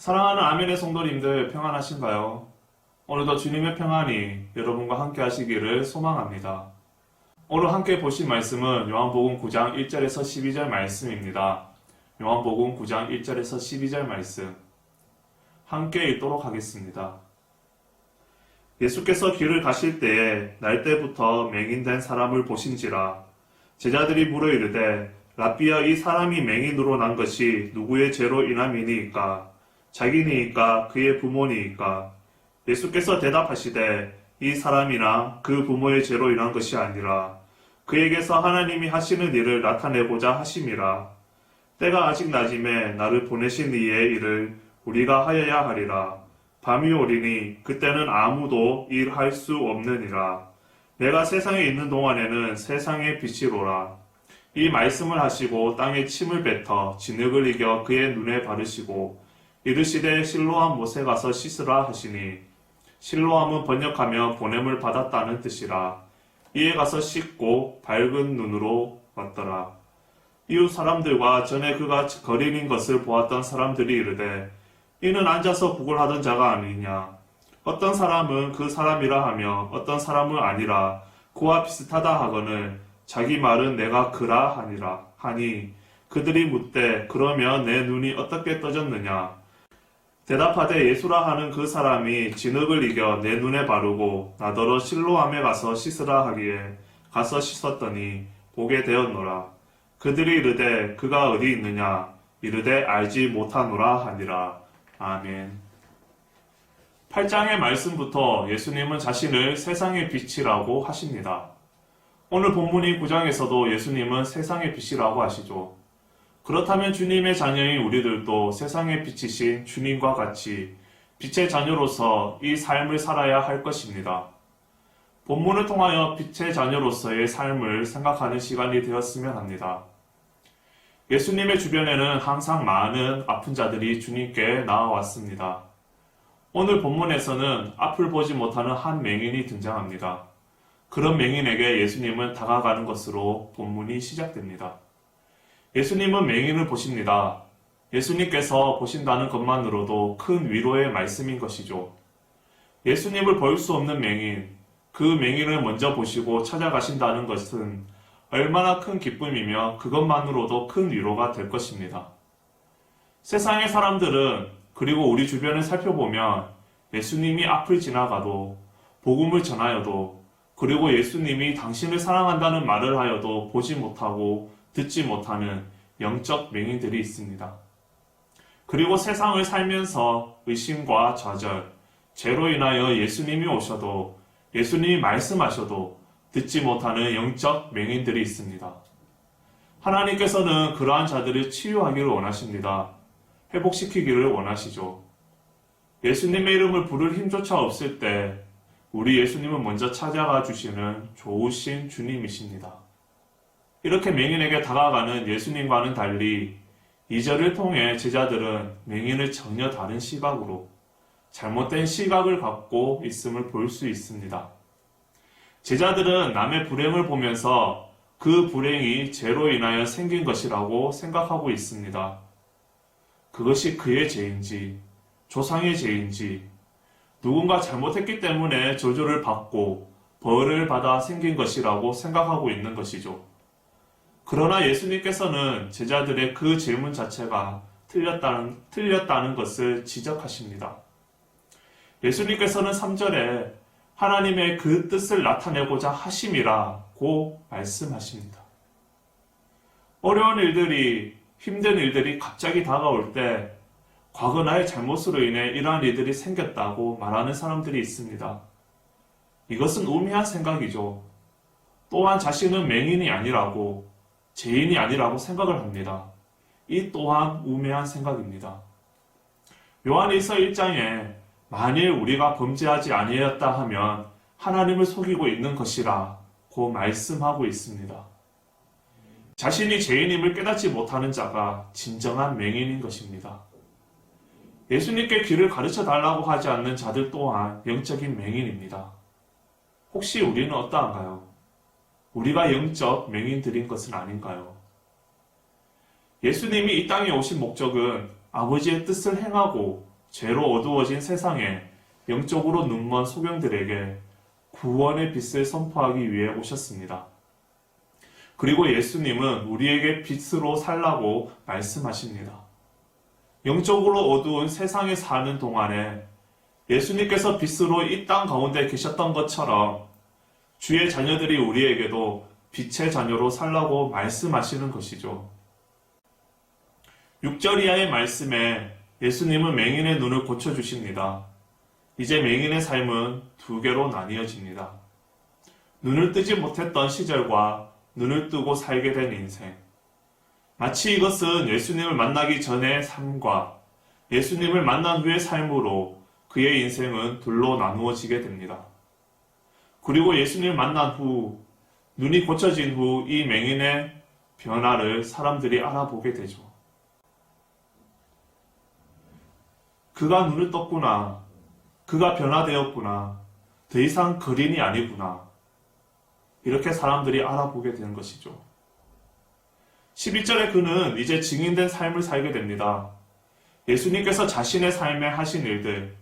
사랑하는 아멘의 성도님들 평안하신가요? 오늘도 주님의 평안이 여러분과 함께 하시기를 소망합니다. 오늘 함께 보실 말씀은 요한복음 9장 1절에서 12절 말씀입니다. 요한복음 9장 1절에서 12절 말씀 함께 읽도록 하겠습니다. 예수께서 길을 가실 때에 날 때부터 맹인된 사람을 보신지라. 제자들이 물어 이르되 랍비여, 이 사람이 맹인으로 난 것이 누구의 죄로 인함이니이까? 자기니이까 그의 부모니이까? 예수께서 대답하시되 이 사람이나 그 부모의 죄로 인한 것이 아니라 그에게서 하나님이 하시는 일을 나타내고자 하심이라. 때가 아직 낮음에 나를 보내신 이의 일을 우리가 하여야 하리라. 밤이 오리니 그때는 아무도 일할 수 없느니라. 내가 세상에 있는 동안에는 세상의 빛이로라. 이 말씀을 하시고 땅에 침을 뱉어 진흙을 이겨 그의 눈에 바르시고 이르시되 실로암 못에 가서 씻으라 하시니, 실로암은 번역하며 보냄을 받았다는 뜻이라. 이에 가서 씻고 밝은 눈으로 왔더라. 이웃 사람들과 전에 그가 거리는 것을 보았던 사람들이 이르되 이는 앉아서 구걸하던 자가 아니냐. 어떤 사람은 그 사람이라 하며 어떤 사람은 아니라 그와 비슷하다 하거늘 자기 말은 내가 그라 하니라 하니, 그들이 묻되 그러면 내 눈이 어떻게 떠졌느냐. 대답하되 예수라 하는 그 사람이 진흙을 이겨 내 눈에 바르고 나더러 실로암에 가서 씻으라 하기에 가서 씻었더니 보게 되었노라. 그들이 이르되 그가 어디 있느냐. 이르되 알지 못하노라 하니라. 아멘. 8장의 말씀부터 예수님은 자신을 세상의 빛이라고 하십니다. 오늘 본문인 9장에서도 예수님은 세상의 빛이라고 하시죠. 그렇다면 주님의 자녀인 우리들도 세상의 빛이신 주님과 같이 빛의 자녀로서 이 삶을 살아야 할 것입니다. 본문을 통하여 빛의 자녀로서의 삶을 생각하는 시간이 되었으면 합니다. 예수님의 주변에는 항상 많은 아픈 자들이 주님께 나아왔습니다. 오늘 본문에서는 앞을 보지 못하는 한 맹인이 등장합니다. 그런 맹인에게 예수님은 다가가는 것으로 본문이 시작됩니다. 예수님은 맹인을 보십니다. 예수님께서 보신다는 것만으로도 큰 위로의 말씀인 것이죠. 예수님을 볼 수 없는 맹인, 그 맹인을 먼저 보시고 찾아가신다는 것은 얼마나 큰 기쁨이며 그것만으로도 큰 위로가 될 것입니다. 세상의 사람들은, 그리고 우리 주변을 살펴보면 예수님이 앞을 지나가도, 복음을 전하여도, 그리고 예수님이 당신을 사랑한다는 말을 하여도 보지 못하고 듣지 못하는 영적 맹인들이 있습니다. 그리고 세상을 살면서 의심과 좌절, 죄로 인하여 예수님이 오셔도, 예수님이 말씀하셔도 듣지 못하는 영적 맹인들이 있습니다. 하나님께서는 그러한 자들을 치유하기를 원하십니다. 회복시키기를 원하시죠. 예수님의 이름을 부를 힘조차 없을 때 우리 예수님은 먼저 찾아가 주시는 좋으신 주님이십니다. 이렇게 맹인에게 다가가는 예수님과는 달리 2절을 통해 제자들은 맹인을 전혀 다른 시각으로, 잘못된 시각을 갖고 있음을 볼 수 있습니다. 제자들은 남의 불행을 보면서 그 불행이 죄로 인하여 생긴 것이라고 생각하고 있습니다. 그것이 그의 죄인지, 조상의 죄인지, 누군가 잘못했기 때문에 저주를 받고 벌을 받아 생긴 것이라고 생각하고 있는 것이죠. 그러나 예수님께서는 제자들의 그 질문 자체가 틀렸다는 것을 지적하십니다. 예수님께서는 3절에 하나님의 그 뜻을 나타내고자 하심이라고 말씀하십니다. 어려운 일들이, 힘든 일들이 갑자기 다가올 때 과거 나의 잘못으로 인해 이러한 일들이 생겼다고 말하는 사람들이 있습니다. 이것은 우매한 생각이죠. 또한 자신은 맹인이 아니라고, 죄인이 아니라고 생각을 합니다. 이 또한 우매한 생각입니다. 요한일서 1장에 만일 우리가 범죄하지 아니하였다 하면 하나님을 속이고 있는 것이라고 말씀하고 있습니다. 자신이 죄인임을 깨닫지 못하는 자가 진정한 맹인인 것입니다. 예수님께 길을 가르쳐 달라고 하지 않는 자들 또한 영적인 맹인입니다. 혹시 우리는 어떠한가요? 우리가 영적 맹인들인 것은 아닌가요? 예수님이 이 땅에 오신 목적은 아버지의 뜻을 행하고 죄로 어두워진 세상에 영적으로 눈먼 소경들에게 구원의 빛을 선포하기 위해 오셨습니다. 그리고 예수님은 우리에게 빛으로 살라고 말씀하십니다. 영적으로 어두운 세상에 사는 동안에 예수님께서 빛으로 이 땅 가운데 계셨던 것처럼 주의 자녀들이 우리에게도 빛의 자녀로 살라고 말씀하시는 것이죠. 6절 이하의 말씀에 예수님은 맹인의 눈을 고쳐주십니다. 이제 맹인의 삶은 두 개로 나뉘어집니다. 눈을 뜨지 못했던 시절과 눈을 뜨고 살게 된 인생. 마치 이것은 예수님을 만나기 전의 삶과 예수님을 만난 후의 삶으로 그의 인생은 둘로 나누어지게 됩니다. 그리고 예수님을 만난 후, 눈이 고쳐진 후 이 맹인의 변화를 사람들이 알아보게 되죠. 그가 눈을 떴구나. 그가 변화되었구나. 더 이상 거린이 아니구나. 이렇게 사람들이 알아보게 되는 것이죠. 11절에 그는 이제 증인된 삶을 살게 됩니다. 예수님께서 자신의 삶에 하신 일들,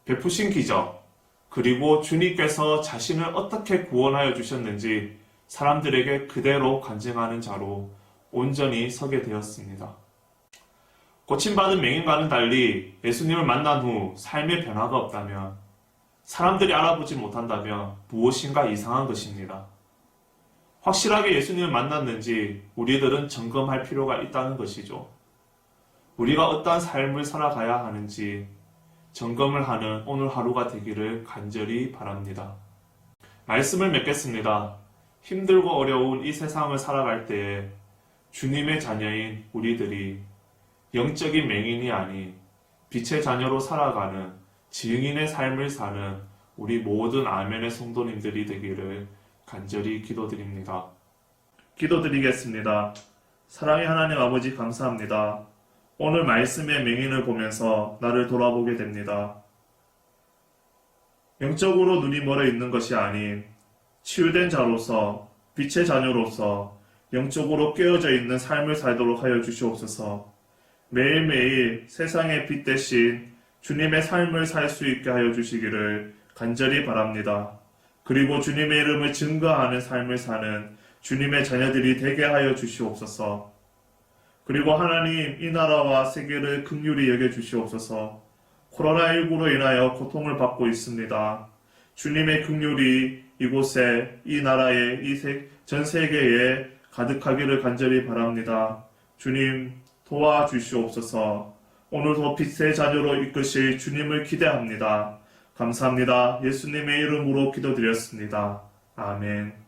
베푸신 기적, 그리고 주님께서 자신을 어떻게 구원하여 주셨는지 사람들에게 그대로 간증하는 자로 온전히 서게 되었습니다. 고침받은 맹인과는 달리 예수님을 만난 후 삶의 변화가 없다면, 사람들이 알아보지 못한다면 무엇인가 이상한 것입니다. 확실하게 예수님을 만났는지 우리들은 점검할 필요가 있다는 것이죠. 우리가 어떠한 삶을 살아가야 하는지 점검을 하는 오늘 하루가 되기를 간절히 바랍니다. 말씀을 맺겠습니다. 힘들고 어려운 이 세상을 살아갈 때에 주님의 자녀인 우리들이 영적인 맹인이 아닌 빛의 자녀로 살아가는 증인의 삶을 사는 우리 모든 아멘의 성도님들이 되기를 간절히 기도드립니다. 기도드리겠습니다. 사랑의 하나님 아버지 감사합니다. 오늘 말씀의 맹인을 보면서 나를 돌아보게 됩니다. 영적으로 눈이 멀어 있는 것이 아닌 치유된 자로서 빛의 자녀로서 영적으로 깨어져 있는 삶을 살도록 하여 주시옵소서. 매일매일 세상의 빛 대신 주님의 삶을 살 수 있게 하여 주시기를 간절히 바랍니다. 그리고 주님의 이름을 증거하는 삶을 사는 주님의 자녀들이 되게 하여 주시옵소서. 그리고 하나님, 이 나라와 세계를 긍휼히 여겨 주시옵소서. 코로나19로 인하여 고통을 받고 있습니다. 주님의 긍휼이 이곳에, 이 나라에, 전 세계에 가득하기를 간절히 바랍니다. 주님, 도와주시옵소서. 오늘도 빛의 자녀로 이끄실 주님을 기대합니다. 감사합니다. 예수님의 이름으로 기도드렸습니다. 아멘.